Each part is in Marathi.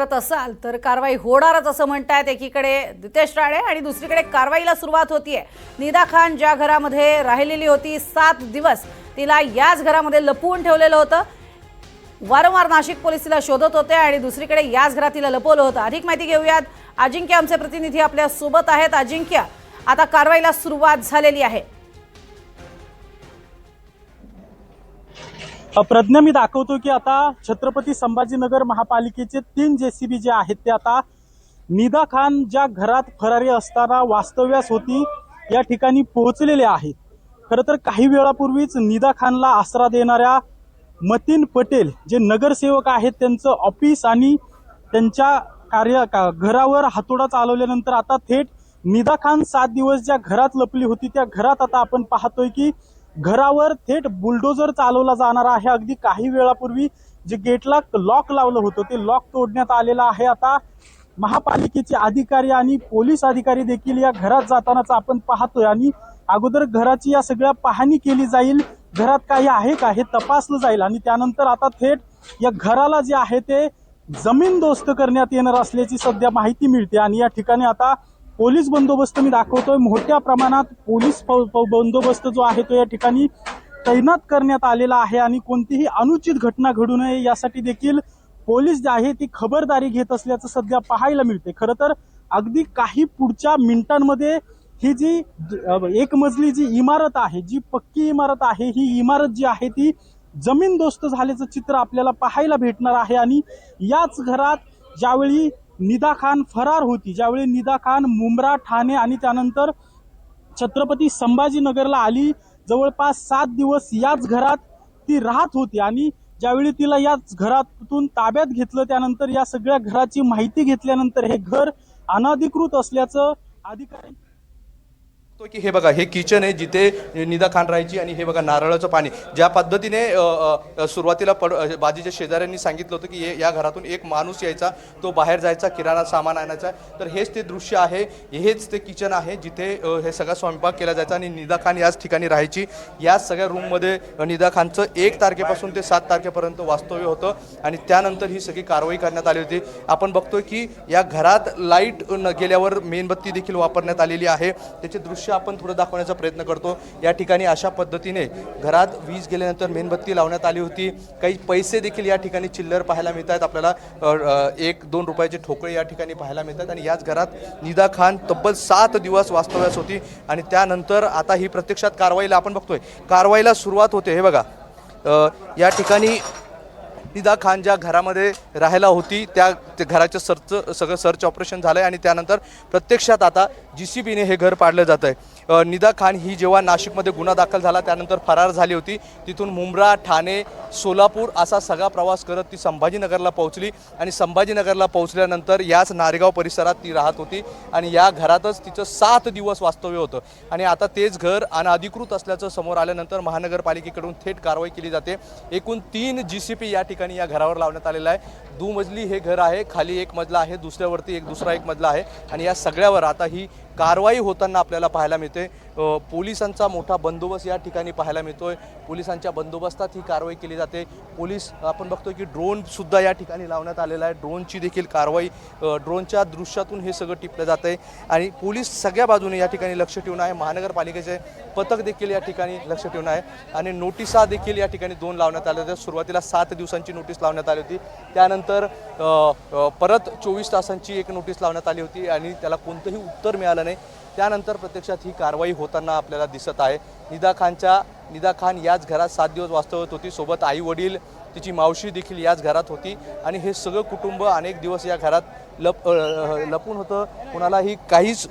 करत असाल तर कारवाई होणारच असं म्हणतात एकीकडे नितेश राणे आणि दुसरीकडे कारवाईला सुरुवात होतीये। निदा खान ज्या घरामध्ये राहिलेली होती 7 दिवस तिला याच घरामध्ये लपवून ठेवलेलं होतं। वारंवार नाशिक पोलीस तिला शोधत होते आणि दुसरीकडे याच घरात तिला लपवलं होतं। अधिक माहिती घेऊयात, अजिंक्य आमचे प्रतिनिधी आपल्या सोबत आहेत। अजिंक्य, आता कारवाईला सुरुवात झालेली आहे। प्रज्ञा, मी दाखवतो की आता छत्रपती संभाजीनगर महापालिकेचे 3 जेसीबी जे आहेत ते आता निदा खान ज्या घरात फरारी असताना वास्तव्यास होती या ठिकाणी पोहोचलेले आहेत। खरं तर काही वेळापूर्वीच निदा खानला आसरा देणाऱ्या मतीन पटेल जे नगरसेवक आहेत त्यांचं ऑफिस आणि त्यांच्या घरावर हातोडा चालवल्यानंतर आता थेट निदा खान 7 दिवस ज्या घरात लपली होती त्या घरात आता आपण पाहतोय की घरावर थेट बुलडोजर चालवला जाणार आहे। अगदी काही वेळापूर्वी जे गेटला लॉक लावलं होतं ते लॉक तोडण्यात आलेलं आहे। आता महापालिकेचे अधिकारी आणि पोलीस अधिकारी देखील या घरात जातानाच आपण पाहतोय आणि अगोदर घराची या सगळ्या पाहणी केली जाईल, घरात काही आहे का हे तपासलं जाईल आणि त्यानंतर आता थेट या घराला जे आहे ते जमीनदोस्त करण्यात येणार असल्याची सध्या माहिती मिळते। आणि या ठिकाणी आता पोलीस बंदोबस्त मी दाखवतोय, मोठ्या प्रमाणात पोलीस बंदोबस्त जो आहे तो या ठिकाणी तैनात करण्यात आलेला आहे आणि कोणतीही अनुचित घटना घडू नये यासाठी देखील पोलीस जे आहे ती खबरदारी घेत असल्याचं सध्या पाहायला मिळते। खरं तर अगदी काही पुढच्या मिनिटांमध्ये ही जी एक मजली जी इमारत आहे, जी पक्की इमारत आहे, ही इमारत जी आहे ती जमीनदोस्त झाल्याचं चित्र आपल्याला पाहायला भेटणार आहे। आणि याच घरात ज्यावेळी निदा खान फरार होती, ज्यावेळी निदा खान मुंब्रा, ठाणे आणि त्यानंतर छत्रपती संभाजीनगरला आली, जवळपास 7 दिवस याच घरात ती राहत होती आणि ज्यावेळी तिला याच घरातून ताब्यात घेतलं त्यानंतर या सगळ्या घराची माहिती घेतल्यानंतर हे घर अनधिकृत असल्याचं अधिकारी तो की हे बघा, हे किचन आहे जिथे निदा खान राहायची आणि हे बघा नारळाचं पाणी ज्या पद्धतीने सुरुवातीला बाजीच्या शेजाऱ्यांनी सांगितलं होतं की या घरातून एक माणूस यायचा, तो बाहेर जायचा किराणा सामान आणायचा, तर हेच ते दृश्य आहे, हेच ते किचन आहे जिथे हे सगळा स्वयंपाक केला जायचा आणि निदा खान याच ठिकाणी राहायची। याच सगळ्या रूममध्ये निदा खानचं 1 तारखेपासून ते 7 तारखेपर्यंत वास्तव्य होतं आणि त्यानंतर ही सगळी कारवाई करण्यात आली होती। आपण बघतोय की या घरात लाईट गेल्यावर मेणबत्ती देखील वापरण्यात आलेली आहे, त्याचे दृश्य आपण थोडं दाखवण्याचा प्रयत्न करतो। या ठिकाणी अशा पद्धतीने घरात वीज गेल्यानंतर मेणबत्ती लावण्यात आली होती, काही पैसे देखील या ठिकाणी चिल्लर पाहायला मिळतात आपल्याला, 1-2 रुपयाचे ठोकळे या ठिकाणी पाहायला मिळतात आणि याच घरात निदा खान तब्बल 7 दिवस वास्तव्यास होती आणि त्यानंतर आता ही प्रत्यक्षात कारवाईला आपण बघतोय, कारवाईला सुरुवात होते। हे बघा, या ठिकाणी निदा खान ज्या घरामध्ये राहायला होती त्या घराचं सगळं सर्च ऑपरेशन झालं आहे आणि त्यानंतर प्रत्यक्षात आता जीसीबीने हे घर पाडलं जात आहे। निदा खान ही जेव्हा नाशिकमध्ये गुन्हा दाखल झाला त्यानंतर फरार झाली होती, तिथून मुंब्रा, ठाणे, सोलापूर असा सगळा प्रवास करत ती संभाजीनगरला पोहोचली आणि संभाजीनगरला पोहोचल्यानंतर याच नारेगाव परिसरात ती राहत होती आणि या घरातच तिचं 7 दिवस वास्तव्य होतं आणि आता तेच घर अनधिकृत असल्याचं समोर आल्यानंतर महानगरपालिकेकडून थेट कारवाई केली जाते। एकूण 3 जीसीपी या ठिकाणी या घरावर लावण्यात आलेला आहे। दुमजली हे घर आहे, खाली 1 मजला आहे, दुसऱ्यावरती दुसरा 1 मजला आहे आणि या सगळ्यावर आता ही कारवाई होताना आपल्याला पाहायला मिळते। पोलिसांचा मोठा बंदोबस्त या ठिकाणी पाहायला मिळतोय, पोलिसांच्या बंदोबस्तात ही कारवाई केली जाते। पोलीस आपण बघतोय की ड्रोन सुद्धा या ठिकाणी लावण्यात आलेला आहे, ड्रोनची देखील कारवाई, ड्रोनच्या दृश्यातून हे सगळं टिपलं जात आहे आणि पोलीस सगळ्या बाजूने या ठिकाणी लक्ष ठेवून आहे। महानगरपालिकेचे पथक देखील या ठिकाणी लक्ष ठेवून आहे आणि नोटिसा देखील या ठिकाणी 2 लावण्यात आल्या होत्या। सुरुवातीला 7 दिवसांची नोटीस लावण्यात आली होती, त्यानंतर परत 24 तासांची एक नोटीस लावण्यात आली होती आणि त्याला कोणतंही उत्तर मिळालं नाही। त्यानंतर प्रत्यक्षात ही कारवाई होताना आपल्याला दिसत आहे। निदा खान याच घरात 7 दिवस वास्तव्यात होती, सोबत आई वडील, तिची मावशी देखील याच घरात होती आणि हे सगळं कुटुंब अनेक दिवस या घरात लपून होतं, कोणालाही काहीच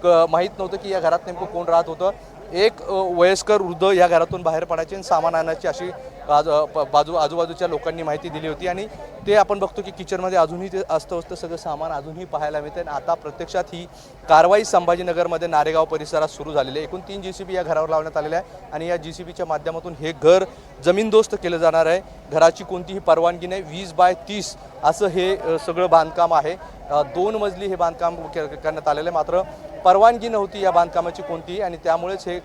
माहीत नव्हतं की या घरात नेमकं कोण राहत होतं। एक वयस्कर वृद्ध या घरातून बाहेर पडायचे आणि सामान आणायची अशी आजूबाजूच्या लोकांनी माहिती दिली होती आणि ते आपण बघतो की किचनमध्ये अजूनही ते अस्ताव्यस्त सगळं सामान अजूनही पाहायला मिळते आणि आता प्रत्यक्षात ही कारवाई संभाजीनगरमध्ये नारेगाव परिसरात सुरू झालेली आहे। एकूण 3 जीसीबी या घरावर लावण्यात आलेले आहे आणि या जीसीबीच्या माध्यमातून हे घर जमीनदोस्त केलं जाणार आहे। घराची कोणतीही परवानगी नाही, 20x30 असं हे सगळं बांधकाम आहे। 2 मजली हे बांधकाम करण्यात आलेलं आहे, मात्र परवानगी नव्हती या बांधकामाची कोणतीही, आणि त्यामुळेच हे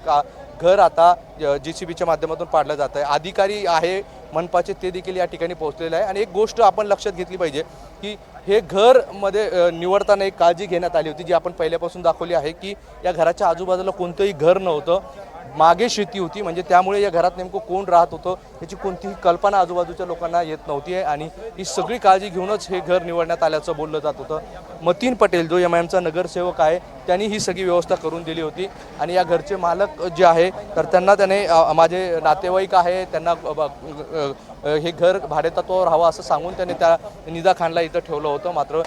घर आता JCBच्या माध्यमातून पाडलं जात आहे. अधिकारी आहे मनपाचे ते देखील या ठिकाणी पोहोचलेले आहे. आणि एक गोष्ट आपण लक्षात घेतली पाहिजे की हे घर मध्ये निवडताना एक काळजी घेण्यात आली होती, जी आपण पहिल्यापासून दाखवली आहे की या घराच्या आजूबाजूला कोणतंही घर नव्हतं, मागे शेती होती, म्हणजे त्यामुळे या घरात नेमकं कोण राहत होतं याची कोणतीही कल्पना आजूबाजूच्या लोकांना येत नव्हती आहे. आणि ही सगळी काळजी घेऊनच हे घर निवडण्यात आल्याचं बोललं जात होतं. मतीन पटेल जो MIMचा नगरसेवक आहे त्यांनी ही सगळी व्यवस्था करून दिली होती. आणि या घरचे मालक जे आहे तर त्यांना त्याने माझे नातेवाईक आहे त्यांना हे घर भाडेतत्वावर हवं असं सांगून त्याने त्या निदा खानला इथं ठेवलं होतं. मात्र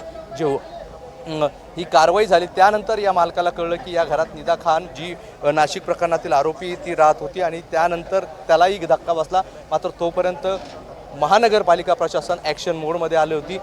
ही कारवाई झाली त्यानंतर या मालकाला कळलं की या घरात निदा खान जी नाशिक प्रकरणातील आरोपी ती राहत होती, आणि त्यानंतर त्यालाही धक्का बसला. मात्र तोपर्यंत महानगरपालिका प्रशासन ॲक्शन मोडमध्ये आली होती,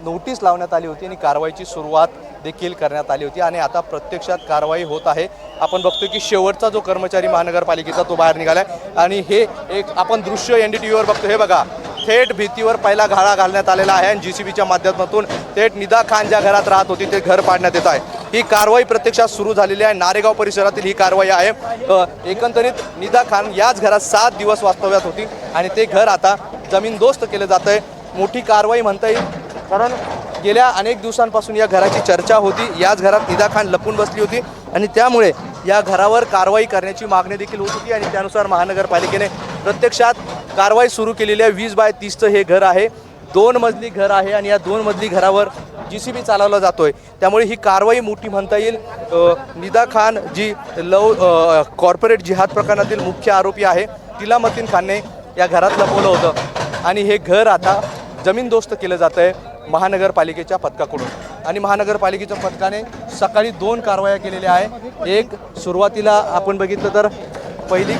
नोटीस लावण्यात आली होती आणि कारवाईची सुरुवात देखील करण्यात आली होती. आणि आता प्रत्यक्षात कारवाई होत आहे. आपण बघतो की शेवटचा जो कर्मचारी महानगरपालिकेचा तो बाहेर निघाला आहे. आणि हे एक आपण दृश्य NDTVवर बघतो. हे बघा, थेट भीतीवर पहिला घाळा घालण्यात आलेला आहे आणि JCBच्या माध्यमातून थेट निदा खान ज्या घरात राहत होती ते घर पाडण्यात येत आहे. ही कारवाई प्रत्यक्षात सुरू झालेली आहे. नारेगाव परिसरातील ही कारवाई आहे. एकंदरीत निदा खान याच घरात 7 दिवस वास्तव्यात होती आणि ते घर आता जमीनदोस्त केलं जात आहे. मोठी कारवाई म्हणता येईल, कारण गेल्या अनेक दिवसांपासून या घराची चर्चा होती. याच घरात निदा खान लपून बसली होती आणि त्यामुळे या घरावर कारवाई करण्याची मागणी देखील होत होती. आणि त्यानुसार महानगरपालिकेने प्रत्यक्षात कारवाई सुरू केलेली आहे. 20/30चं हे घर आहे, 2 मजली घर आहे आणि या 2 मजली घरावर JCB चालवला जातोय. त्यामुळे ही कारवाई मोठी म्हणता येईल. निदा खान जी कॉर्पोरेट जिहाद प्रकरणातील मुख्य आरोपी आहे तिला मतीन खानने या घरात लपवलं होतं आणि हे घर आता जमीनदोस्त केलं जात आहे महानगरपालिकेच्या पथकाकडून. आणि महानगरपालिकेच्या पथकाने सकाळी 2 कारवाया केलेल्या आहे. एक सुरुवातीला आपण बघितलं तर पहिली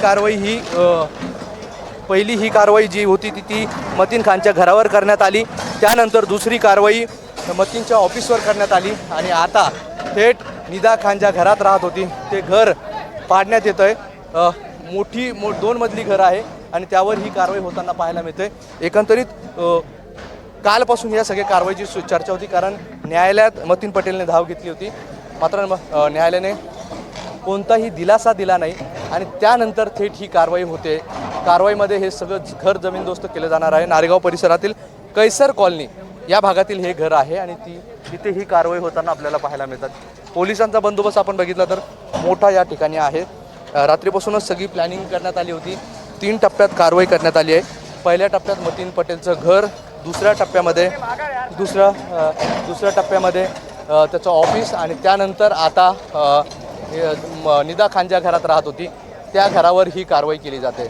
ही कारवाई जी होती ती मतीन खानच्या घरावर करण्यात आली. त्यानंतर दुसरी कारवाई मतीनच्या ऑफिसवर करण्यात आली आणि आता थेट निदा खान ज्या घरात राहत होती ते घर पाडण्यात येतं आहे. 2 मजली घर आहे आणि त्यावर ही कारवाई होताना पाहायला मिळते. एकंदरीत कालपासून या सगळ्या कारवाईची चर्चा होती, कारण न्यायालयात मतीन पटेलने धाव घेतली होती. मात्र न्यायालयाने कोणताही दिलासा दिला नाही आणि त्यानंतर थेट ही कारवाई होते. कारवाईमध्ये हे सगळं घर जमीनदोस्त केलं जाणार आहे. नारेगाव परिसरातील कैसर कॉलनी या भागातील हे घर आहे आणि तिथे ही कारवाई होताना आपल्याला पाहायला मिळतात. पोलिसांचा बंदोबस्त आपण बघितला तर मोठा या ठिकाणी आहे. रात्रीपासूनच सगळी प्लॅनिंग करण्यात आली होती. 3 टप्प्यात कारवाई करण्यात आली आहे. पहिल्या टप्प्यात मतीन पटेलचं घर, दुसऱ्या टप्प्यामध्ये त्याचं ऑफिस आणि त्यानंतर आता निदा खान ज्या घरात राहत होती त्या घरावर ही कारवाई केली जाते.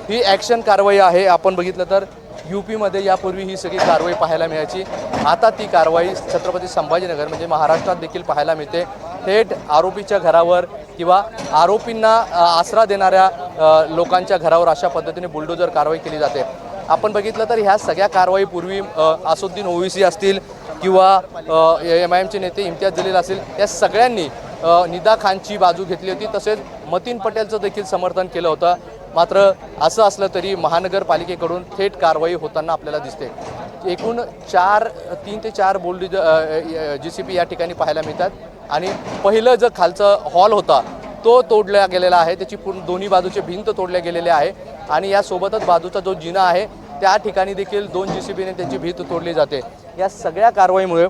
ही ॲक्शन कारवाई आहे. आपण बघितलं तर UPमध्ये यापूर्वी ही सगळी कारवाई पाहायला मिळायची. आता ती कारवाई छत्रपती संभाजीनगर म्हणजे महाराष्ट्रात देखील पाहायला मिळते. थेट आरोपीच्या घरावर किंवा आरोपींना आसरा देणाऱ्या लोकांच्या घरावर अशा पद्धतीने बुलडोजर कारवाई केली जाते. आपण बघितलं तर ह्या सगळ्या कारवाईपूर्वी असुद्दीन ओवैसी असतील किंवा MIMचे नेते इम्तियाज जलील असतील, या सगळ्यांनी निदा खानची बाजू घेतली होती. तसेच मतीन पटेलचं देखील समर्थन केलं होतं. मात्र असं असलं तरी महानगरपालिकेकडून थेट कारवाई होताना आपल्याला दिसते. एकूण 3 ते 4 बुलडोजर JCB या ठिकाणी पाहायला मिळतात. आणि पहिलं जो खालचं हॉल होता तो तोडला गेलेला आहे. त्याची दोन्ही बाजूचे भिंत तोडल्या गेलेल्या आहे आणि यासोबतच बाजूचा जो जिना आहे त्या ठिकाणी देखील 2 JCBने त्याची भिंत तोडली जाते. या सगळ्या कारवाईमुळे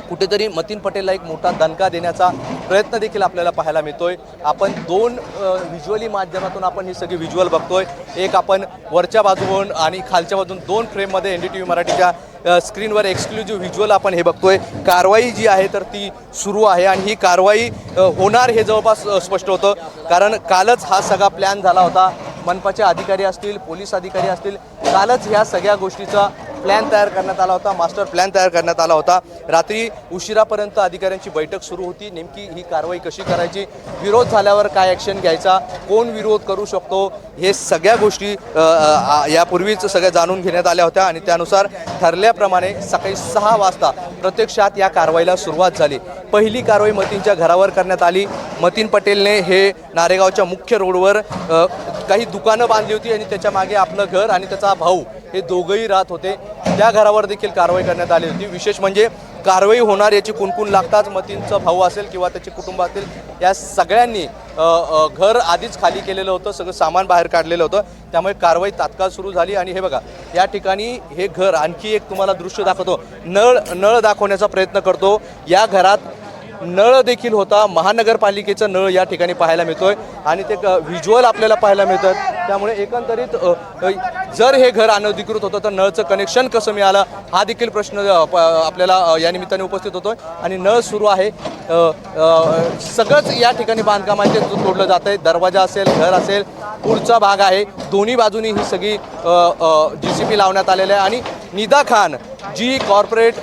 कुठेतरी मतीन पटेलला एक मोठा दणका देण्याचा प्रयत्न देखील आपल्याला पाहायला मिळतोय. आपण 2 व्हिज्युअली माध्यमातून आपण ही सगळी व्हिज्युअल बघतोय. एक आपण वरच्या बाजूवरून आणि खालच्या बाजून 2 फ्रेममध्ये NDTV मराठीच्या स्क्रीनवर एक्सक्लुझिव्ह व्हिज्युअल आपण हे बघतोय. कारवाई जी आहे तर ती सुरू आहे आणि ही कारवाई होणार हे जवळपास स्पष्ट होतं, कारण कालच हा सगळा प्लॅन झाला होता. मनपाचे अधिकारी असतील, पोलीस अधिकारी असतील, कालच ह्या सगळ्या गोष्टीचा प्लॅन तयार करण्यात आला होता, मास्टर प्लॅन तयार करण्यात आला होता. रात्री उशिरापर्यंत अधिकाऱ्यांची बैठक सुरू होती. नेमकी ही कारवाई कशी करायची, विरोध झाल्यावर काय ॲक्शन घ्यायचा, कोण विरोध करू शकतो, हे सगळ्या गोष्टी यापूर्वीच सगळ्या जाणून घेण्यात आल्या होत्या आणि त्यानुसार ठरल्याप्रमाणे सकाळी 6 वाजता प्रत्यक्षात या कारवाईला सुरुवात झाली. पहिली कारवाई मतीनच्या घरावर करण्यात आली. मतीन पटेलने हे नारेगावच्या मुख्य रोडवर काही दुकानं बांधली होती आणि त्याच्या मागे आपलं घर आणि त्याचा भाऊ हे दोघंही राहत होते. त्या घरावर देखील कारवाई करण्यात आली होती. विशेष म्हणजे कारवाई होणार याची कुणकुण लागताच मतींचा भाऊ असेल किंवा त्याचे कुटुंबातील या सगळ्यांनी घर आधीच खाली केलेलं होतं, सगळं सामान बाहेर काढलेलं होतं, त्यामुळे कारवाई तात्काळ सुरू झाली। आणि हे बघा या ठिकाणी हे घर आणखी एक तुम्हाला दृश्य दाखवतो, नळ दाखवण्याचा प्रयत्न करतो। या घरात नळ देखील होता, महानगरपालिकेचा नळ या ठिकाणी पाहायला मिळतोय आणि ते व्हिज्युअल आपल्याला पाहायला मिळतात। त्यामुळे एकंदरीत जर हे घर अनधिकृत होतं तर नळचं कनेक्शन कसं मिळालं हा देखील प्रश्न आपल्याला या निमित्ताने उपस्थित होतोय। आणि नळ सुरू आहे, सगळंच या ठिकाणी बांधकाम आहे ते तोडलं जात आहे, दरवाजा असेल, घर असेल, पुढचा भाग आहे, दोन्ही बाजूनी ही सगळी JCB लावण्यात आलेली आहे। आणि निदा खान जी कॉर्पोरेट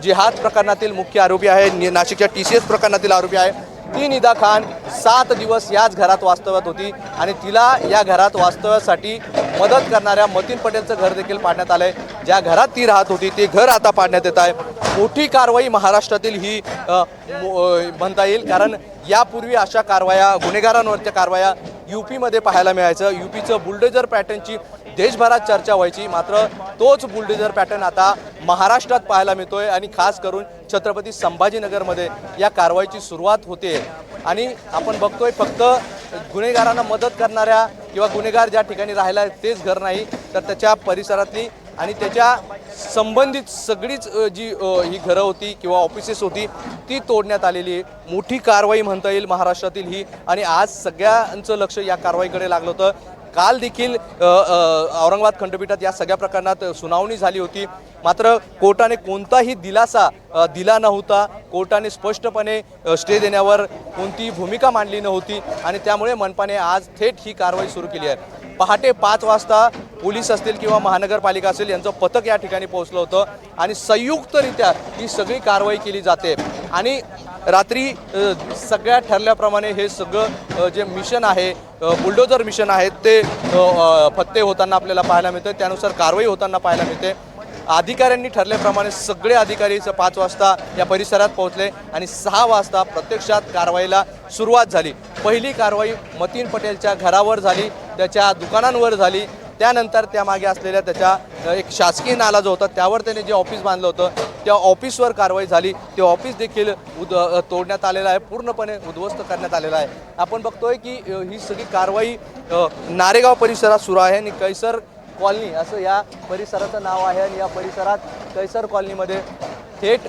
जिहाद प्रकरणातील मुख्य आरोपी आहे, नाशिकच्या TCS प्रकरणातील आरोपी आहे, ती निदा खान 7 दिवस याच घरात वास्तव्यात होती आणि तिला या घरात वास्तव्यासाठी मदत करणाऱ्या मतीन पटेलचं घर देखील पाडण्यात आलंय। ज्या घरात ती राहत होती ते घर आता पाडण्यात येत आहे। मोठी कारवाई महाराष्ट्रातील ही म्हणता येईल, कारण यापूर्वी अशा कारवाया, गुन्हेगारांवरच्या कारवाया UPमध्ये पाहायला मिळायचं। UPचं बुलडोजर पॅटर्नची देशभरात चर्चा व्हायची, मात्र तोच बुलडोजर पॅटर्न आता महाराष्ट्रात पाहायला मिळतोय आणि खास करून छत्रपती संभाजीनगरमध्ये या कारवाईची सुरुवात होते। आणि आपण बघतोय फक्त गुन्हेगारांना मदत करणाऱ्या किंवा गुन्हेगार ज्या ठिकाणी राहिला तेच घर नाही, तर त्याच्या परिसरातली आणि त्याच्या संबंधित सगळीच जी ही घरं होती किंवा ऑफिसेस होती ती तोडण्यात आलेली आहे। मोठी कारवाई म्हणता येईल महाराष्ट्रातील ही, आणि आज सगळ्यांचं लक्ष या कारवाईकडे लागलं होतं। काल देखील औरंगाबाद खंडपीठात या सगळ्या प्रकरणात सुनावणी झाली होती, मात्र कोर्टाने कोणताही दिलासा दिला नव्हता। कोर्टाने स्पष्टपणे स्टे देण्यावर कोणतीही भूमिका मांडली नव्हती आणि त्यामुळे मनपाने आज थेट ही कारवाई सुरू केली आहे। पहाटे 5 वाजता पोलीस असतील किंवा महानगरपालिका असेल यांचं पथक या ठिकाणी पोहोचलं होतं आणि संयुक्तरित्या ही सगळी कारवाई केली जाते। आणि रात्री सगळ्या ठरल्याप्रमाणे हे सगळं जे मिशन आहे, बुलडोजर मिशन आहे, ते फत्ते होताना आपल्याला पाहायला मिळतं, त्यानुसार कारवाई होताना पाहायला मिळते। अधिकाऱ्यांनी ठरल्याप्रमाणे सगळे अधिकारी 5 वाजता या परिसरात पोहोचले आणि 6 वाजता प्रत्यक्षात कारवाईला सुरुवात झाली। पहिली कारवाई मतीन पटेलच्या घरावर झाली, त्याच्या दुकानांवर झाली, त्यानंतर त्यामागे असलेल्या त्याच्या एक शासकीय नाला जो होता त्यावर त्याने जे ऑफिस बांधलं होतं त्या ऑफिसवर कारवाई झाली। ते ऑफिस देखील तोडण्यात आलेलं आहे, पूर्णपणे उद्ध्वस्त करण्यात आलेलं आहे। आपण बघतोय की ही सगळी कारवाई नारेगाव परिसरात सुरू आहे आणि कैसर कॉलनी असं या परिसराचं नाव आहे आणि या परिसरात कैसर कॉलनीमध्ये थेट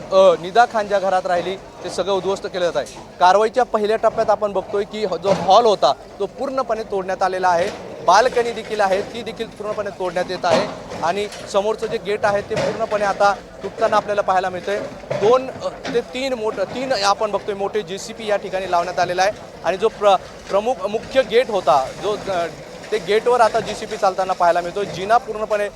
निदा खान ज्या घरात राहिली ते सगळं उद्ध्वस्त केलं जात आहे। कारवाईच्या पहिल्या टप्प्यात आपण बघतोय की जो हॉल होता तो पूर्णपणे तोडण्यात आलेला आहे, बाल्कनी देखील आहे ती देखील पूर्णपणे तोडण्यात येत आहे आणि समोरचं जे गेट आहे ते पूर्णपणे आता तुटताना आपल्याला पाहायला मिळतंय। 2 ते 3 आपण बघतोय मोठे JCB या ठिकाणी लावण्यात आलेला आहे आणि जो प्रमुख मुख्य गेट होता जो ते गेटवर आता JCB चालताना पाहायला मिळतो। जिना पूर्णपणे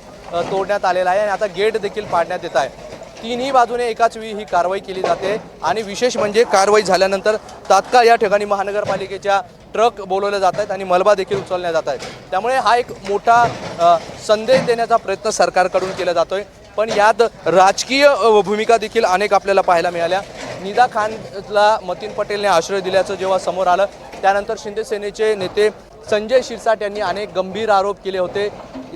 तोडण्यात आलेला आहे आणि आता गेट देखील पाडण्यात येत आहे। तिन्ही बाजूने एकाच वेळी ही कारवाई केली जाते आणि विशेष म्हणजे कारवाई झाल्यानंतर तात्काळ या ठिकाणी महानगरपालिकेच्या ट्रक बोलवले जात आहेत आणि मलबा देखील उचलल्या जात आहेत। त्यामुळे हा एक मोठा संदेश देण्याचा प्रयत्न सरकारकडून केला जातोय, पण यात राजकीय भूमिका देखील अनेक आपल्याला पाहायला मिळाल्या। निदा खानला मतीन पटेलने आश्रय दिल्याचं जेव्हा समोर आलं त्यानंतर शिंदे सेनेचे नेते संजय शिरसाट यांनी अनेक गंभीर आरोप केले होते।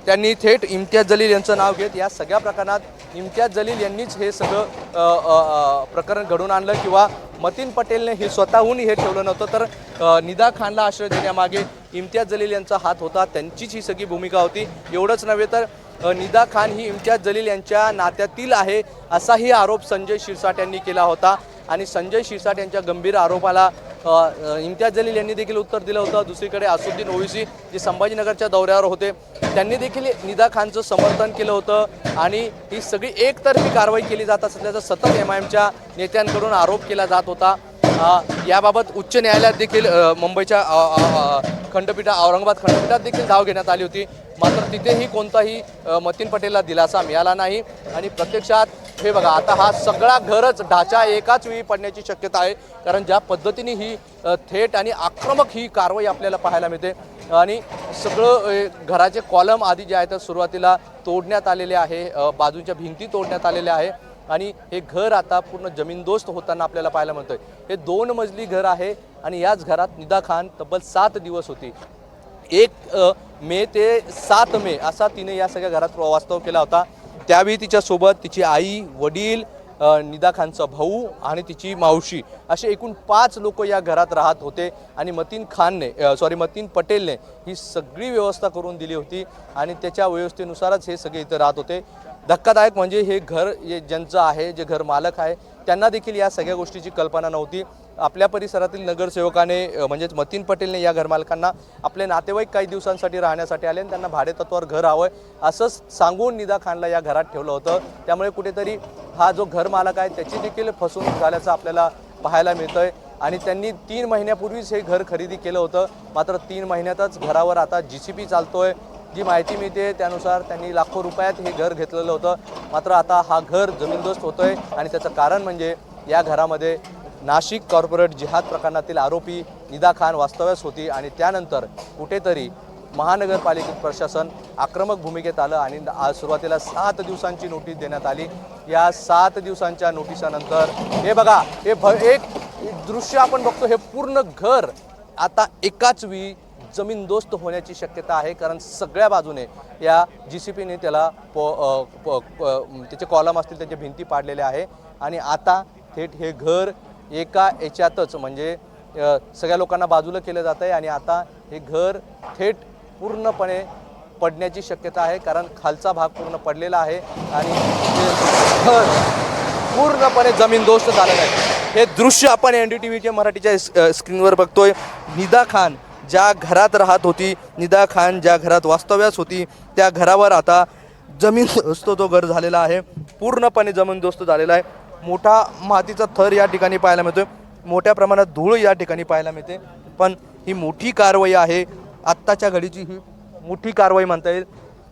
त्यांनी थेट इम्तियाज जलील यांचं नाव घेत या सगळ्या प्रकरणात इम्तियाज जलील यांनीच हे सगळं प्रकरण घडून आणलं किंवा मतीन पटेलने हे स्वतःहून हे ठेवलं नव्हतं, तर निदा खानला आश्रय देण्यामागे इम्तियाज जलील यांचा हात होता, त्यांचीच ही सगळी भूमिका होती। एवढंच नव्हे तर निदा खान ही इम्तियाज जलील यांच्या नात्यातील आहे असाही आरोप संजय शिरसाट यांनी केला होता आणि संजय शिरसाट यांच्या गंभीर आरोपाला इम्तियाज जलील यांनी देखील उत्तर दिलं होतं। दुसरीकडे असुद्दीन ओवैसी जे संभाजीनगरच्या दौऱ्यावर होते त्यांनी देखील निदा खानचं समर्थन केलं होतं आणि ही सगळी एकतर्फी कारवाई केली जात असल्याचा सतत MIMच्या नेत्यांकडून आरोप केला जात होता। याबाबत उच्च न्यायालयात देखील मुंबईच्या औरंगाबाद खंडपीठात देखील धाव घेण्यात आली होती, मात्र तिथेही कोणताही मतीन पटेलला दिलासा मिळाला नाही आणि प्रत्यक्षात हे बघा आता हा सगळा घरच ढाचा एकाच वेळी पडण्याची शक्यता आहे, कारण ज्या पद्धतीने ही थेट आणि आक्रमक ही कारवाई आपल्याला पाहायला मिळते आणि सगळं घराचे कॉलम आधी जे आहेत सुरुवातीला तोडण्यात आलेले आहे, बाजूच्या भिंती तोडण्यात आलेल्या आहे आणि हे घर आता पूर्ण जमीनदोस्त होताना आपल्याला पाहायला मिळतंय। हे 2 मजली घर आहे आणि याच घरात निदा खान तब्बल 7 दिवस होती। 1 मे ते 7 मे असा तिने या सगळ्या घरात वास्तव केला होता। त्यावेळी तिच्यासोबत तिची आई, वडील, निदा खानचा भाऊ आणि तिची मावशी असे एकूण 5 लोक या घरात राहत होते आणि मतीन पटेलने ही सगळी व्यवस्था करून दिली होती आणि त्याच्या व्यवस्थेनुसारच हे सगळे इथे राहत होते। धक्कादायक म्हणजे हे घर ज्यांचं आहे, जे घर मालक आहे, त्यांना देखील या सगळ्या गोष्टीची कल्पना नव्हती। आपल्या परिसरातील नगरसेवकाने म्हणजेच मतीन पटेलने या घरमालकांना आपले नातेवाईक काही दिवसांसाठी राहण्यासाठी आले आणि त्यांना भाडेतत्त्वावर घर हवंय असं सांगून निदा खानला या घरात ठेवलं होतं। त्यामुळे कुठेतरी हा जो घर मालक आहे त्याची देखील फसवणूक झाल्याचं आपल्याला पाहायला मिळतंय आणि त्यांनी 3 महिन्यापूर्वीच हे घर खरेदी केलं होतं, मात्र 3 महिन्यातच घरावर आता GCP चालतोय। जी माहिती मिळते त्यानुसार त्यांनी लाखो रुपयात हे घर घेतलेलं होतं, मात्र आता हा घर जमीनदोस्त होतोय आणि त्याचं कारण म्हणजे या घरामध्ये नाशिक कॉर्पोरेट जिहाद प्रकरणातील आरोपी निदा खान वास्तव्यास होती आणि त्यानंतर कुठेतरी महानगरपालिकेत प्रशासन आक्रमक भूमिकेत आलं आणि सुरुवातीला 7 दिवसांची नोटीस देण्यात आली। या 7 दिवसांच्या नोटिसानंतर हे बघा, एक दृश्य आपण बघतो, हे पूर्ण घर आता एकाच वेळी जमीनदोस्त होण्याची शक्यता आहे, कारण सगळ्या बाजूने या GCPने त्याला त्याचे कॉलम असतील, त्याचे भिंती पाडलेल्या आहे आणि आता थेट हे घर एका याच्यातच म्हणजे सगळ्या लोकांना बाजूला केलं जात आहे आणि आता हे घर थेट पूर्णपणे पडण्याची शक्यता आहे, कारण खालचा भाग पूर्ण पडलेला आहे आणि घर पूर्णपणे जमीनदोस्त झालेलं आहे। हे दृश्य आपण NDTVच्या मराठीच्या स्क्रीनवर बघतोय। निदा खान ज्या घरात राहत होती, निदा खान ज्या घरात वास्तव्यास होती, त्या घरावर आता जमीनदोस्त तो घर झालेला आहे, पूर्णपणे जमीनदोस्त झालेला आहे। मोठा मातीचा थर या ठिकाणी पाहायला मिळतोय, मोठ्या प्रमाणात धूळ या ठिकाणी पाहायला मिळते, पण ही मोठी कारवाई आहे, आत्ताच्या घडीची ही मोठी कारवाई म्हणता येईल।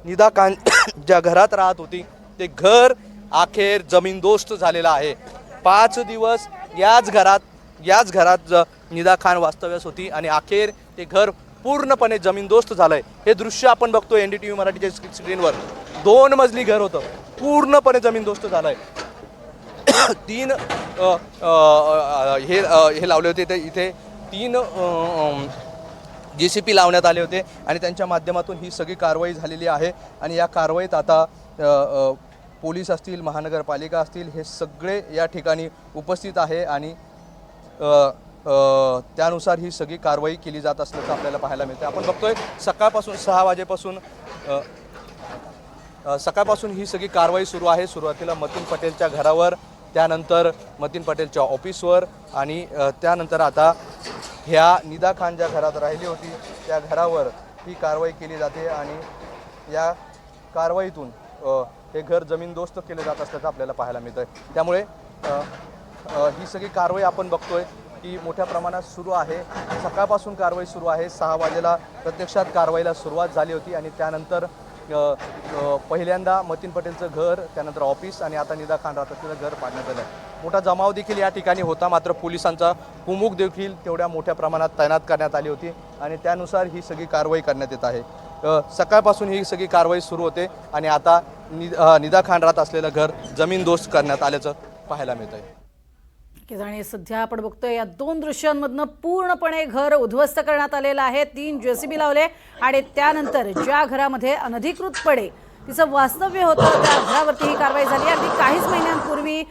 निदा खान ज्या घरात राहत होती ते घर अखेर जमीनदोस्त झालेलं आहे। 5 दिवस याच घरात निदा खान वास्तव्यास होती आणि अखेर ते घर पूर्णपणे जमीनदोस्त झालंय। हे दृश्य आपण बघतोय NDTV मराठीच्या स्क्रीनवर। 2 मजली घर होतं, पूर्णपणे जमीनदोस्त झालंय। 3 हे लावले होते, इथे 3 GCP लावण्यात आले होते आणि त्यांच्या माध्यमातून ही सगळी कारवाई झालेली आहे आणि या कारवाईत आता पोलीस असतील, महानगरपालिका असतील, हे सगळे या ठिकाणी उपस्थित आहे आणि त्यानुसार ही सगळी कारवाई केली जात असल्याचं आपल्याला पाहायला मिळते। आपण बघतोय सकाळपासून 6 वाजेपासून ही सगळी कारवाई सुरू आहे। सुरुवातीला मतीन पटेलच्या घरावर, त्यानंतर मतीन पटेलच्या ऑफिसवर आणि त्यानंतर आता ह्या निदा खान ज्या घरात राहिली होती त्या घरावर ही कारवाई केली जाते आणि या कारवाईतून हे घर जमीनदोस्त केले जात असल्याचं आपल्याला पाहायला मिळतं आहे। त्यामुळे ही सगळी कारवाई आपण बघतोय की मोठ्या प्रमाणात सुरू आहे। सकाळपासून कारवाई सुरू आहे। 6 वाजेला प्रत्यक्षात कारवाईला सुरुवात झाली होती आणि त्यानंतर पहिल्यांदा मतीन पटेलचं घर, त्यानंतर ऑफिस आणि आता निदा खान राहत असलेलं घर पाडण्यात आलं। मोठा जमाव देखील या ठिकाणी होता, मात्र पोलिसांचा कुमक देखील तेवढ्या मोठ्या प्रमाणात तैनात करण्यात आली होती आणि त्यानुसार ही सगळी कारवाई करण्यात येत आहे। सकाळपासून ही सगळी कारवाई सुरू होते आणि आता निदा खान राहत असलेलं घर जमीनदोस्त करण्यात आल्याचं पाहायला मिळत आहे। आणि सध्या आपण बघतोय या 2 दृश्यांमधनं पूर्णपणे घर उद्ध्वस्त करण्यात आलेलं आहे। 3 JCB लावले आणि त्यानंतर ज्या घरामध्ये अनधिकृतपणे तिचं वास्तव्य होतं त्या घरावरती ही कारवाई झाली। अगदी काहीच महिन्यांपूर्वी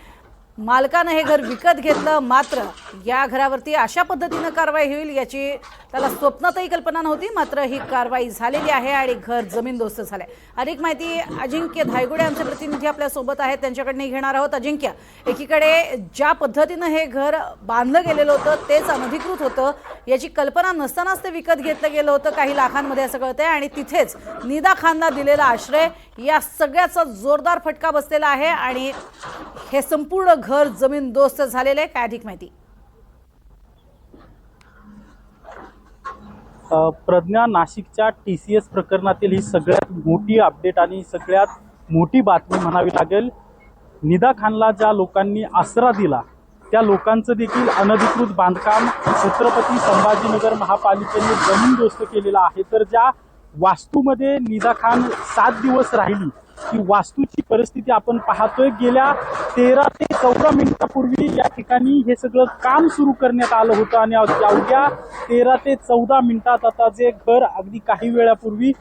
मालकानं हे घर विकत घेतलं, मात्र या घरावरती अशा पद्धतीनं कारवाई होईल याची त्याला स्वप्नातही कल्पना नव्हती, मात्र ही कारवाई झालेली आहे आणि घर जमीनदोस्त झालंय। अधिक माहिती अजिंक्य धायगुडे आमचे प्रतिनिधी आपल्या सोबत आहेत, त्यांच्याकडनं घेणार आहोत। अजिंक्य, एकीकडे ज्या पद्धतीनं हे घर बांधलं गेलेलं होतं तेच अनधिकृत होतं, याची कल्पना नसतानाच ते विकत घेतलं गेलं होतं काही लाखांमध्ये असं कळतंय आणि तिथेच निदा खानला दिलेला आश्रय, या सगळ्याचा जोरदार फटका बसलेला आहे आणि हे संपूर्ण घर जमीनदोस्त झालेलं आहे। काय अधिक माहिती? प्रज्ञा, नाशिकच्या TCS प्रकरणातील ही सगळ्यात मोठी अपडेट आणि सगळ्यात मोठी बातमी म्हणावी लागेल। निदा खानला ज्या लोकांनी आसरा दिला त्या लोकांचं देखील अनधिकृत बांधकाम छत्रपती संभाजीनगर महापालिकेने जमीनदोस्त केलेलं आहे। तर ज्या वास्तूमध्ये निदा खान 7 दिवस राहिली ती वास्तूची परिस्थिती आपण पाहतोय। गेल्या 13 ते 14 मिनिटापूर्वी या ठिकाणी हे सगळं काम सुरू करण्यात आलं होतं आणि अवघ्या 13 ते 14 मिनिटात आता जे घर अगदी काही वेळापूर्वी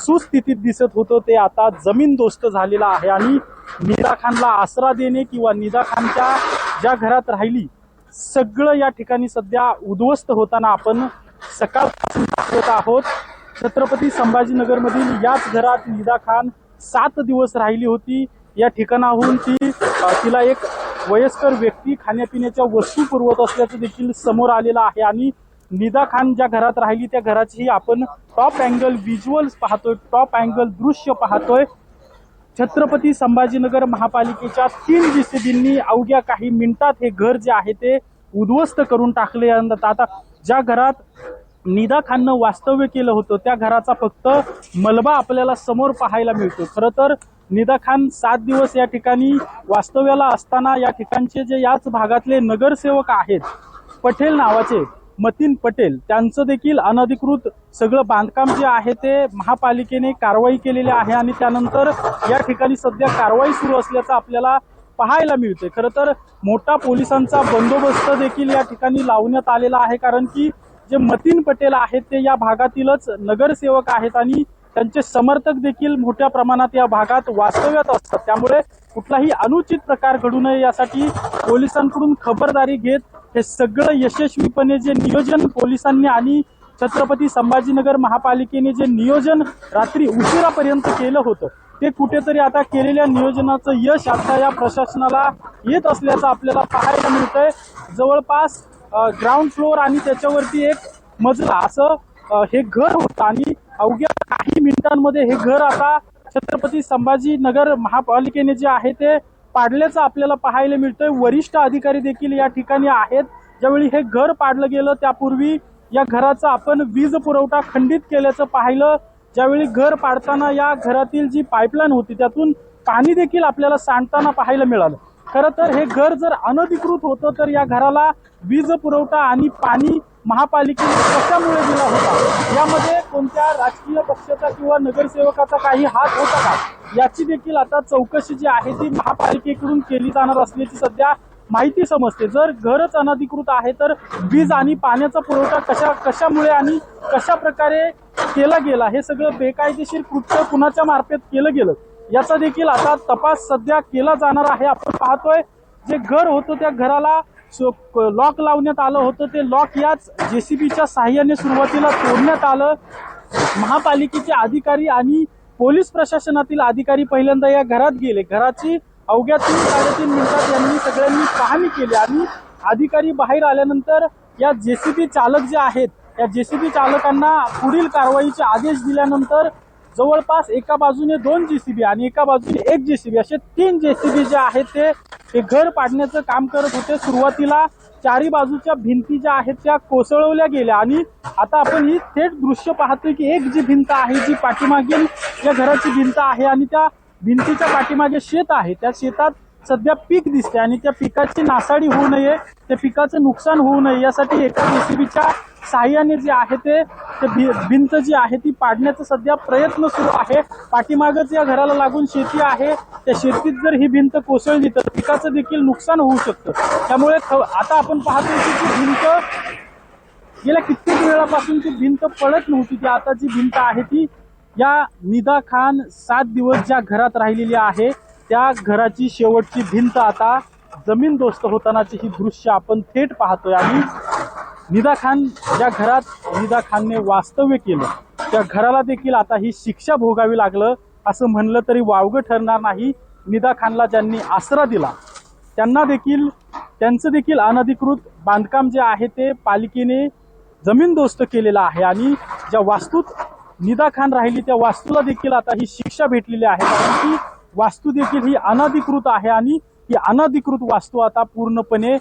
सुस्थितीत दिसत होतं ते आता जमीनदोस्त झालेलं आहे आणि निदा खानला आसरा देणे किंवा निदा खानच्या ज्या घरात राहिली सगळं या ठिकाणी सध्या उद्ध्वस्त होताना आपण सकाळपासून पाहत आहोत। छत्रपती संभाजीनगरमधील याच घरात निदा खान 7 दिवस राहिली होती। या ठिकाणाहून तिला एक वयस्कर व्यक्ती खाण्यापिण्याच्या वस्तू पुरवत असल्याचं देखील समोर आलेलं आहे आणि निदा खान ज्या घरात राहिली त्या घराची आपण टॉप अँगल व्हिज्युअल्स पाहतोय, टॉप अँगल दृश्य पाहतोय। छत्रपती संभाजीनगर महापालिकेच्या 3 JCBंनी अवघ्या काही मिनिटात हे घर जे आहे ते उद्ध्वस्त करून टाकले। आता ज्या घरात निदा खाननं वास्तव्य केलं होतं त्या घराचा फक्त मलबा आपल्याला समोर पाहायला मिळतो। खरं तर निदा खान 7 दिवस या ठिकाणी वास्तव्याला असताना या ठिकाणचे जे याच भागातले नगरसेवक आहेत पटेल नावाचे मतीन पटेल, त्यांचं देखील अनधिकृत सगळं बांधकाम जे आहे ते महापालिकेने कारवाई केलेली आहे आणि त्यानंतर या ठिकाणी सध्या कारवाई सुरू असल्याचं आपल्याला पाहायला मिळते। खरं तर मोठा पोलिसांचा बंदोबस्त देखील या ठिकाणी लावण्यात आलेला आहे, कारण की जे मतीन पटेल आहेत ते या भागातीलच नगरसेवक आहेत आणि त्यांचे समर्थक देखील मोठ्या प्रमाणात या भागात वास्तव्यात असतात। त्यामुळे कुठलाही अनुचित प्रकार घडू नये यासाठी पोलिसांकडून खबरदारी घेत हे सगळं यशस्वीपणे जे नियोजन पोलिसांनी आणि छत्रपती संभाजीनगर महापालिकेने जे नियोजन रात्री उशिरापर्यंत केलं होतं ते कुठेतरी आता केलेल्या नियोजनाचं यश आता या प्रशासनाला येत असल्याचं आपल्याला पाहायला मिळतंय। जवळपास ग्राउंड फ्लोअर आणि त्याच्यावरती एक मजला असं हे घर होतं आणि अवघ्या काही मिनिटांमध्ये हे घर आता छत्रपती संभाजीनगर महापालिकेने जे आहे ते पाडल्याचं आपल्याला पाहायला मिळतंय। वरिष्ठ अधिकारी देखील या ठिकाणी आहेत। ज्यावेळी हे घर पाडलं गेलं त्यापूर्वी या घराचा आपण वीज पुरवठा खंडित केल्याचं पाहिलं। ज्यावेळी घर पाडताना या घरातील जी पाईपलाईन होती त्यातून पाणी देखील आपल्याला सांडताना पाहायला मिळालं। खरं तर हे घर जर अनधिकृत होतं तर या घराला वीज पुरवठा आणि पाणी महापालिकेने कशामुळे दिला होता, यामध्ये कोणत्या राजकीय पक्षाचा किंवा नगरसेवकाचा काही हात होता का, याची देखील आता चौकशी जी आहे ती महापालिकेकडून केली जाणार असल्याची सध्या माहिती समजते। जर घरच अनधिकृत आहे तर वीज आणि पाण्याचा पुरवठा कशामुळे आणि कशा प्रकारे केला गेला, हे सगळं बेकायदेशीर कृत्य कुणाच्या मार्फत केलं गेलं याचा देखील आता तपास सध्या केला जाणार आहे। आपण पाहतोय जे घर होतं त्या घराला लॉक लावण्यात आलं होतं, ते लॉक याच JCBच्या साहाय्याने सुरुवातीला तोडण्यात आलं। महापालिकेचे अधिकारी आणि पोलीस प्रशासनातील अधिकारी पहिल्यांदा या घरात गेले। घराची अवघ्या 3-3.5 मिनिटात यांनी सगळ्यांनी पाहणी केली आणि अधिकारी बाहेर आल्यानंतर या JCB चालक जे आहेत त्या JCB चालकांना पुढील कारवाईचे आदेश दिल्यानंतर जवळपास एका बाजूने 2 JCB आणि एका बाजूने 1 JCB असे 3 JCB जे आहेत ते घर पाडण्याचं काम करत होते। सुरुवातीला चारी बाजूच्या भिंती ज्या आहेत त्या कोसळवल्या गेल्या आणि आता आपण ही थेट दृश्य पाहतोय की एक जी भिंत आहे जी पाठीमागील या घराची भिंत आहे आणि त्या भिंतीच्या पाठीमागे शेत आहे, त्या शेतात सध्या पीक दिसते आणि त्या पिकाची नासाडी होऊ नये, त्या पिकाचं नुकसान होऊ नये यासाठी एका JCBच्या साहाय्याने जे आहे ते भिंत जी आहे ती पाडण्याचा सध्या प्रयत्न सुरू आहे। पाठीमागच या घराला लागून शेती आहे, त्या शेतीत जर ही भिंत कोसळली तर पिकाचं देखील नुकसान होऊ शकतं। त्यामुळे आता आपण पाहतोय की ती भिंत गेल्या कित्येक वेळापासून ती भिंत पडत नव्हती, ती आता जी भिंत आहे ती या निदा खान 7 दिवस ज्या घरात राहिलेली आहे त्या घराची शेवटची भिंत आता जमीनदोस्त होतानाची ही दृश्य आपण थेट पाहतोय आणि निदा खान ज्या घरात निदा खानने वास्तव्य केलं त्या घराला देखील आता ही शिक्षा भोगावी लागलं असं म्हणलं तरी वावगं ठरणार नाही। निदा खानला ज्यांनी आसरा दिला त्यांना देखील त्यांचं देखील अनधिकृत बांधकाम जे आहे ते पालिकेने जमीनदोस्त केलेलं आहे आणि ज्या वास्तूत निदा खान राहिली त्या वास्तूला देखील आता ही शिक्षा भेटलेली आहे, कारण की वास्तू देखील ही अनधिकृत आहे आणि ही अनधिकृत वास्तू आता पूर्णपणे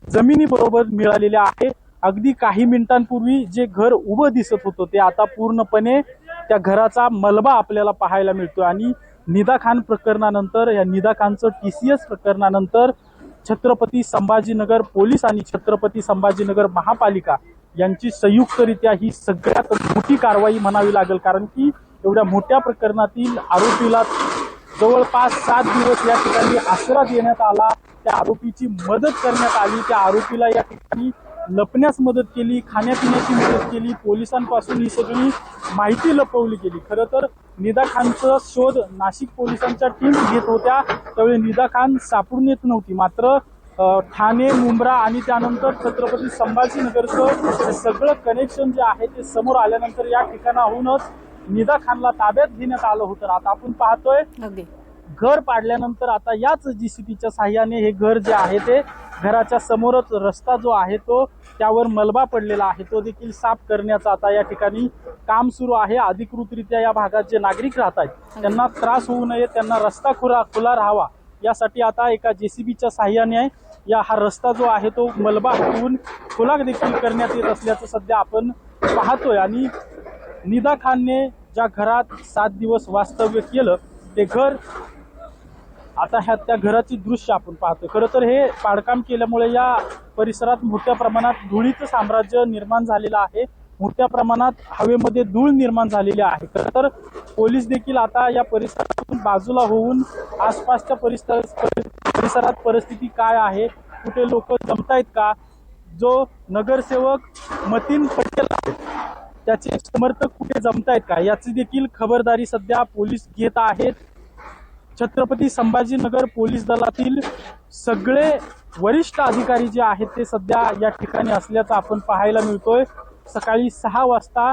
जमिनीबरोबर मिळालेली आहे। अगदी काही मिनिटांपूर्वी जे घर उभं दिसत होतं ते आता पूर्णपणे त्या घराचा मलबा आपल्याला पाहायला मिळतोय आणि निदा खान प्रकरणानंतर या निदा खानचं TCS प्रकरणानंतर छत्रपती संभाजीनगर पोलीस आणि छत्रपती संभाजीनगर महापालिका यांची संयुक्तरित्या ही सगळ्यात मोठी कारवाई म्हणावी लागेल, कारण की एवढ्या मोठ्या प्रकरणातील आरोपीला जवळपास 7 दिवस या ठिकाणी आसरा देण्यात आला, त्या आरोपीची मदत करण्यात आली, त्या आरोपीला या ठिकाणी लपण्यास मदत केली, खाण्यापिण्याची मदत केली, पोलिसांपासून ही सगळी माहिती लपवली गेली। खरं तर निदा खानचा शोध नाशिक पोलिसांच्या टीम घेत होत्या त्यावेळी निदा खान सापडून येत नव्हती. मात्र ठाणे, मुंब्रा आणि त्यानंतर छत्रपती संभाजीनगरचं सगळं कनेक्शन जे आहे ते समोर आल्यानंतर या ठिकाणाहूनच निदा खानला ताब्यात घेण्यात आलं होतं. आता आपण पाहतोय अगदी घर पाडल्यानंतर आता याच जीसीबीच्या साह्याने हे घर जे आहे ते घराच्या समोरच रस्ता जो आहे तो त्यावर मलबा पडलेला आहे तो देखील साफ करण्याचा आता या ठिकाणी काम सुरू आहे. अधिकृतरित्या या भागात जे नागरिक राहत आहेत त्यांना त्रास होऊ नये, त्यांना रस्ता खुला राहावा यासाठी आता एका जेसीबीच्या साह्याने हा रस्ता जो आहे तो मलबा हटवून खुला देखील करण्यात येत असल्याचं सध्या आपण पाहतोय. आणि निदा खानने ज्या घरात 7 दिवस वास्तव्य केलं ते घर आता त्या घराची दृश्य आपण पाहतोय. खरं तर हे पाडकाम केल्यामुळे या परिसरात मोठ्या प्रमाणात धुळीचं साम्राज्य निर्माण झालेलं आहे. मोठ्या प्रमाणात हवेमध्ये धूळ निर्माण झालेली आहे. खरं तर पोलीस देखील आता या परिसरातून बाजूला होऊन आसपासच्या परिसरात परिस्थिती काय आहे, कुठे लोक जमतायत का, जो नगरसेवक मतीन पटेल आहे त्याचे समर्थक कुठे जमतायत का याची देखील खबरदारी सध्या पोलीस घेत आहेत. छत्रपती संभाजीनगर पोलीस दलातील सगळे वरिष्ठ अधिकारी जे आहेत ते सध्या या ठिकाणी असल्याचं आपण पाहायला मिळतोय. सकाळी 6 वाजता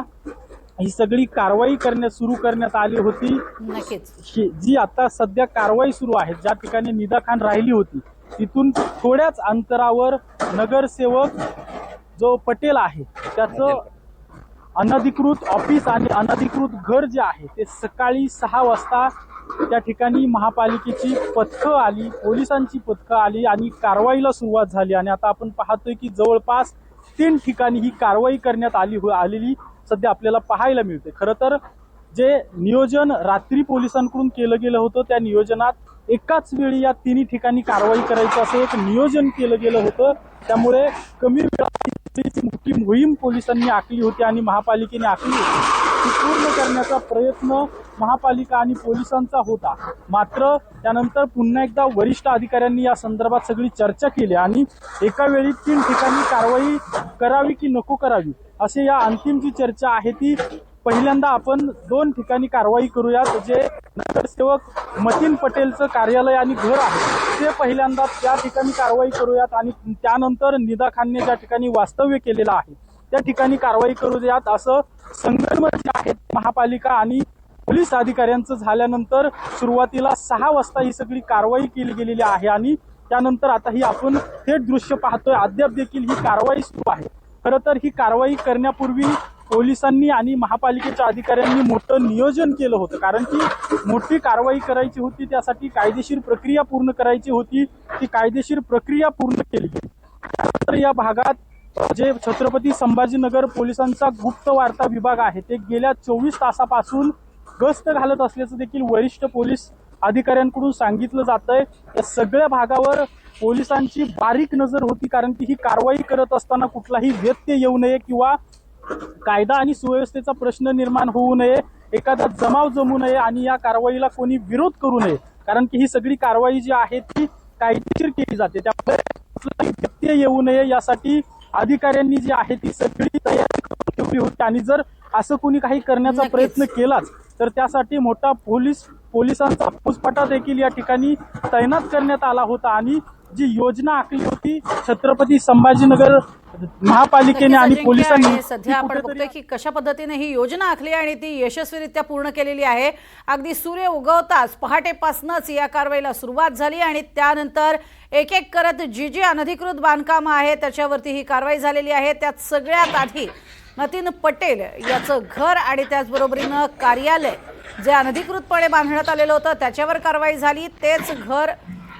ही सगळी कारवाई सुरू करण्यात आली होती. नक्कीच जी आता सध्या कारवाई सुरू आहे, ज्या ठिकाणी निदा खान राहिली होती तिथून थोड्याच अंतरावर नगरसेवक जो पटेल आहे त्याचं अनधिकृत ऑफिस आणि अनधिकृत घर जे आहे ते सकाळी 6 वाजता त्या ठिकाणी महापालिकेची पथकं आली, पोलिसांची पथकं आली आणि कारवाईला सुरुवात झाली. आणि आता आपण पाहतोय की जवळपास 3 ठिकाणी ही कारवाई करण्यात आलेली सध्या आपल्याला पाहायला मिळते. खरं तर जे नियोजन रात्री पोलिसांकडून केलं गेलं होतं त्या नियोजनात एकाच वेळी या 3 ठिकाणी कारवाई करायचं असं एक नियोजन केलं गेलं होतं. त्यामुळे कमी वेळात मोठी मोहीम पोलिसांनी आखली होती आणि महापालिकेने आखली होती ती पूर्ण करण्याचा प्रयत्न महापालिका आणि पोलिसांचा होता. मात्र त्यानंतर पुन्हा एकदा वरिष्ठ अधिकाऱ्यांनी या संदर्भात सगळी चर्चा केली आणि एका वेळी 3 ठिकाणी कारवाई करावी की नको करावी असे या अंतिम जी चर्चा आहे ती पहिल्यांदा आपण 2 ठिकाणी कारवाई करूयात. जे नगरसेवक मतीन पटेलचं कार्यालय आणि घर आहे ते पहिल्यांदा त्या ठिकाणी कारवाई करूयात आणि त्यानंतर निदा खानने ज्या ठिकाणी वास्तव्य केलेलं आहे त्या ठिकाणी कारवाई करूयात असं संगनमत जे आहे महापालिका आणि पोलीस अधिकाऱ्यांचं झाल्यानंतर सुरुवातीला 6 वाजता ही सगळी कारवाई केली गेलेली आहे आणि त्यानंतर आता ही आपण थेट दृश्य पाहतोय. अद्याप देखील ही कारवाई सुरू आहे. खरं तर ही कारवाई करण्यापूर्वी पोलिसांनी आणि महापालिकेच्या अधिकाऱ्यांनी मोठं नियोजन केलं होतं, कारण की मोठी कारवाई करायची होती, त्यासाठी कायदेशीर प्रक्रिया पूर्ण करायची होती. ती कायदेशीर प्रक्रिया पूर्ण केली गेली. त्यानंतर या भागात जे छत्रपती संभाजीनगर पोलिसांचा गुप्त वार्ता विभाग आहे ते गेल्या 24 तासापासून गस्त घालत असल्याचं देखील वरिष्ठ पोलीस अधिकाऱ्यांकडून सांगितलं जातंय. या सगळ्या भागावर पोलिसांची बारीक नजर होती, कारण की ही कारवाई करत असताना कुठलाही व्यत्यय येऊ नये किंवा कायदा आणि सुव्यवस्थेचा प्रश्न निर्माण होऊ नये, एखादा जमाव जमू नये आणि या कारवाईला कोणी विरोध करू नये, कारण की ही सगळी कारवाई जी आहे ती कायदेशीर केली जाते. त्यामुळे कुठलाही व्यत्यय येऊ नये यासाठी अधिकाऱ्यांनी जी आहे ती सगळी तयारी करून ठेवली होती. आणि जर असं कोणी काही करण्याचा प्रयत्न केलाच तर त्यासाठी मोठा पोलिसांचा फौजफाटा देखील या ठिकाणी तैनात करण्यात आला होता. आणि जी योजना आखली होती छत्रपती संभाजीनगर महापालिकेने आणि पोलिसांनी सध्या आपण बघतोय की कशा पद्धतीने ही योजना आखली आणि ती यशस्वीरित्या पूर्ण केलेली आहे. अगदी सूर्य उगवताच पहाटेपासूनच या कारवाईला सुरुवात झाली आणि त्यानंतर एक एक करत जी अनधिकृत बांधकामं आहे त्याच्यावरती ही कारवाई झालेली आहे. त्यात सगळ्यात आधी मतीन पटेल याचं घर आणि त्याचबरोबरीनं कार्यालय जे अनधिकृतपणे बांधण्यात आलेलं होतं त्याच्यावर कारवाई झाली. तेच घर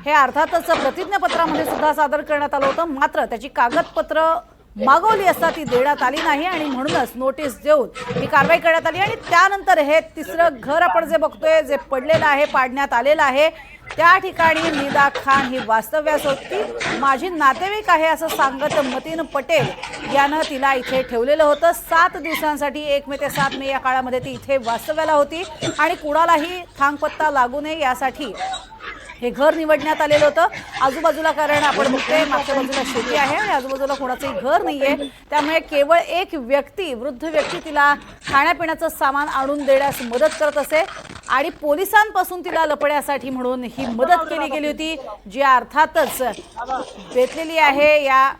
हे अर्थातच प्रतिज्ञापत्रामध्ये सुद्धा सादर करण्यात आलं होतं, मात्र त्याची कागदपत्र मागवली असता ती देण्यात आली नाही आणि म्हणूनच नोटीस देऊन ही कारवाई करण्यात आली. आणि त्यानंतर हे तिसरं घर आपण जे बघतोय जे पडलेलं आहे, पाडण्यात आलेलं आहे, त्या ठिकाणी निदा खान ही वास्तव्यास होती. माझी नातेवाईक आहे असं सांगत मतीन पटेल यानं तिला इथे ठेवलेलं होतं. 7 दिवसांसाठी 1 मे ते 7 मे या काळामध्ये ती इथे वास्तव्याला होती आणि कुणालाही थांगपत्ता लागू नये यासाठी हे घर निवडण्यात आलेलं होतं. आजूबाजूला कारण आपण बघतोय मागच्या बाजूला शेती आहे आणि आजूबाजूला कोणाचंही घर नाहीये. त्यामुळे केवळ एक व्यक्ती, वृद्ध व्यक्ती तिला खाण्यापिण्याचं सामान आणून देण्यास मदत करत असे आणि पोलिसांपासून तिला लपण्यासाठी म्हणून ही मदत केली गेली होती, जी अर्थातच बेतलेली आहे या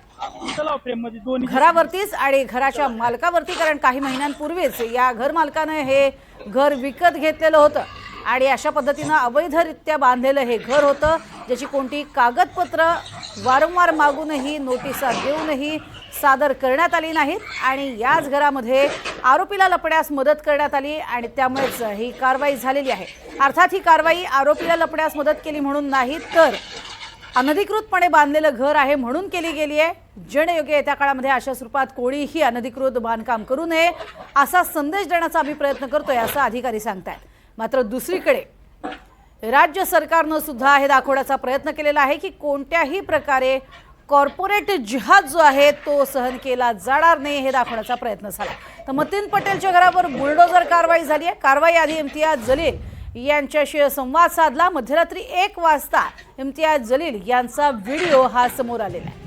घरावरतीच आणि घराच्या मालकावरती. कारण काही महिन्यांपूर्वीच या घर मालकानं हे घर विकत घेतलेलं होतं आणि अशा पद्धतीनं अवैधरित्या बांधलेलं हे घर होतं, ज्याची कोणती कागदपत्र वारंवार मागूनही, नोटिसा देऊनही सादर करण्यात आली नाहीत आणि याच घरामध्ये आरोपीला लपण्यास मदत करण्यात आली आणि त्यामुळेच ही कारवाई झालेली आहे. अर्थात ही कारवाई आरोपीला लपण्यास मदत केली म्हणून नाही, तर अनधिकृतपणे बांधलेलं घर आहे म्हणून केली गेली आहे. जनयोग्य येत्या काळामध्ये अशा स्वरूपात कोणीही अनधिकृत बांधकाम करू नये असा संदेश देण्याचा आम्ही प्रयत्न करतोय, असं अधिकारी सांगतायत. मात्र दुसरीकडे राज्य सरकारनं सुद्धा हे दाखवण्याचा प्रयत्न केलेला आहे की कोणत्याही प्रकारे कॉर्पोरेट जिहाद जो आहे तो सहन केला जाणार नाही, हे दाखवण्याचा प्रयत्न झाला. तर मतीन पटेलच्या घरावर बुलडोझर कारवाई झाली आहे. कारवाई आधी इम्तियाज जलील यांच्याशी संवाद साधला. मध्यरात्री 1 वाजता इम्तियाज जलील यांचा व्हिडिओ हा समोर आलेला आहे.